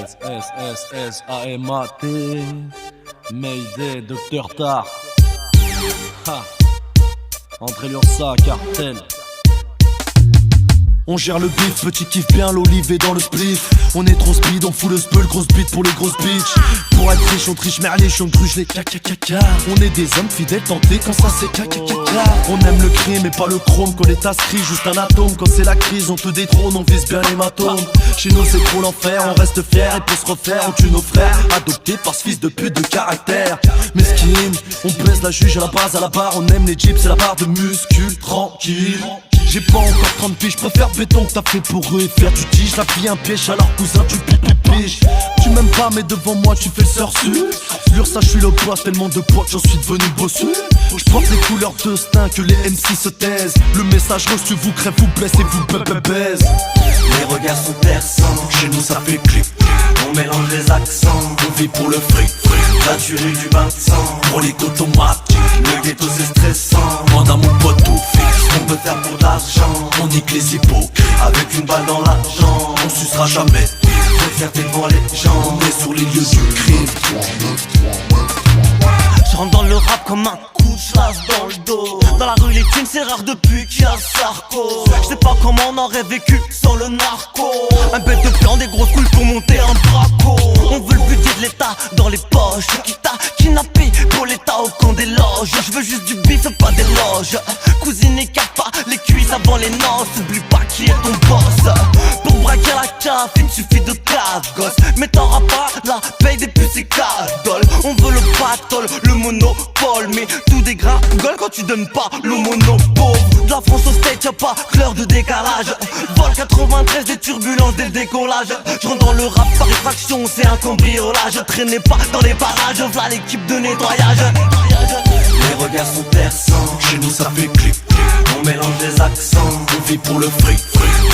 S-S-S-S-A-M-A-T Mayday, Docteur Tar. Ha. André Lursa, Cartel. On gère le bif, petit kiff bien l'olive dans le spliff. On est trop speed, on fout le spell, grosse beat pour les grosses bitches. Pour être riche, on triche merliche, on gruge les caca. On est des hommes fidèles tentés quand ça c'est caca. On aime le crime mais pas le chrome, quand les inscrit juste un atome. Quand c'est la crise, on te détrône, on vise bien l'hématome. Chez nous c'est trop l'enfer, on reste fier et pour se refaire, on tue nos frères. Adoptés par ce fils de pute de caractère. Mesquine, on pèse la juge à la base, à la barre, on aime les jeeps, c'est la barre de muscule, tranquille. J'ai pas encore 30 piges, j'préfère béton que t'as fait pour eux et faire du tige. La vie un piège, alors cousin tu piges. Tu m'aimes pas mais devant moi tu fais le sorcier. L'Ursa j'suis le boss, tellement de potes j'en suis devenu bossu. J'porte les couleurs de Stein que les MC se taisent. Le message reçu vous crève, vous blesse et vous baise. Les regards sont perçants, chez nous ça fait clip. On mélange les accents, on vit pour le fric. La tuerie du bain de sang, pour les automatiques. Le ghetto c'est stressant, demande à mon pote tout fixe. On peut faire pour de l'argent, on nique les hypocrites. Avec une balle dans la jambe, on sucera jamais. Faut fierté devant les gens, on est sur les lieux du crime. Je rentre dans le rap comme un coup de chasse dans le dos. Dans la rue les thunes c'est rare depuis qu'il y a Sarko. Je sais pas comment on aurait vécu sans le narco. Un bête de plan, des grosses couilles pour monter un braco. On veut le budget de l'état dans les poches. Qui t'a kidnappé pour l'état au camp des loges. Je veux juste du bif, pas des loges. Cousine écarte pas les cuisses avant les noces. Oublie pas qui est ton boss. Pour braquer la caf, il suffit de 4 gosses. Mais t'auras pas la paye des puces et 4 dollars. On veut le pactole, le monopole. Mais tout dégringole quand tu donnes pas le monopole. De la France au States, y'a pas clair de décalage. Vol 93, des turbulences dès le décollage. Je rentre dans le rap par effraction, c'est un cambriolage. Traînez pas dans les parages, v'là l'équipe de nettoyage. Les regards sont perçants, chez nous ça fait clip. On mélange les accents, on vit pour le fric.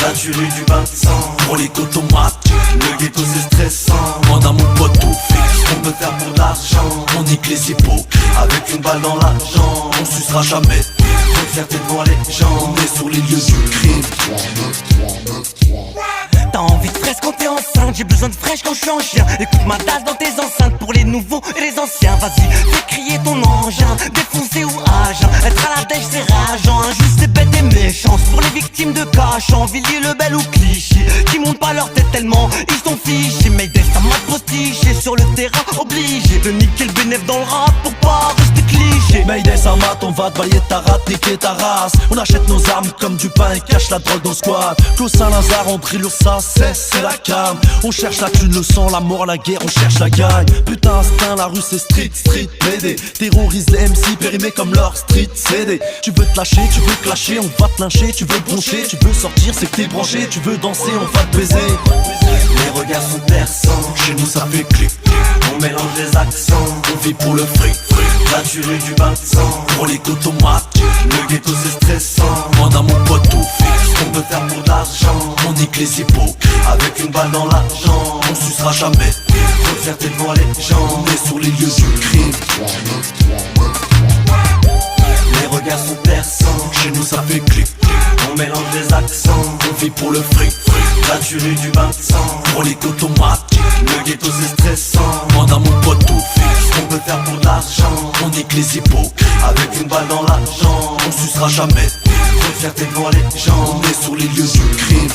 La tuerie du bain de sang, pour les automatiques. Le ghetto c'est stressant, demande à mon pote tout fixe. On peut faire pour de l'argent, on nique les hypocrites. Avec une balle dans la jambe, on sucera jamais. Faut fierté devant les gens, on est sur les lieux du crime. T'as envie de fraîche quand t'es enceinte, j'ai besoin de fraîche quand je suis en chien. Écoute ma tasse dans tes enceintes pour les nouveaux et les anciens. Vas-y, fais crier ton engin, défoncé ou agent. Être à la dèche c'est rageant, injuste c'est bête et méchance. Pour les victimes de cash, Villiers, le Bel ou Clichy, qui montent pas leur tête tellement ils sont fichés. Mayday ça m'a postiché sur le terrain, obligé de niquer le bénéf dans le rap pour pas rester cliché. Mayday ça mate, on va te balayer ta rate, niquer ta race. On achète nos armes comme du pain et cache la drogue dans le squat. Clos Saint-Lazare, André Lursa, c'est la cam. On cherche la thune, le sang, la mort, la guerre, on cherche la gagne. Putain instinct, la rue c'est street PD. Terrorise les MC, périmés comme leur street CD. Tu veux te lâcher, tu veux clasher, on va te lyncher. Tu veux broncher, tu veux sortir, c'est que t'es branché. Tu veux danser, on va te baiser. Les regards sont perçants, chez nous ça fait clip. On mélange les accents, on vit pour le fric. La tuerie du bain de sang, pour les automatiques. Le ghetto c'est stressant, demande à mon pote tout fixe. On peut faire pour de l'argent, on nique les hypocrites. Avec une balle dans la jambe, on sucera jamais. Faut fierté devant les gens, on est sur les lieux du crime. Les regards sont perçants, chez nous ça fait clip. On mélange les accents, on vit pour le fric. La tuerie du bain de sang, pour les automatiques. Le ghetto c'est stressant, demande à mon pote tout fixe. On peut faire pour de l'argent, on nique les hypocrites. Avec une balle dans la jambe, on sucera jamais. Faut fierté devant les gens, on est sur les lieux du crime.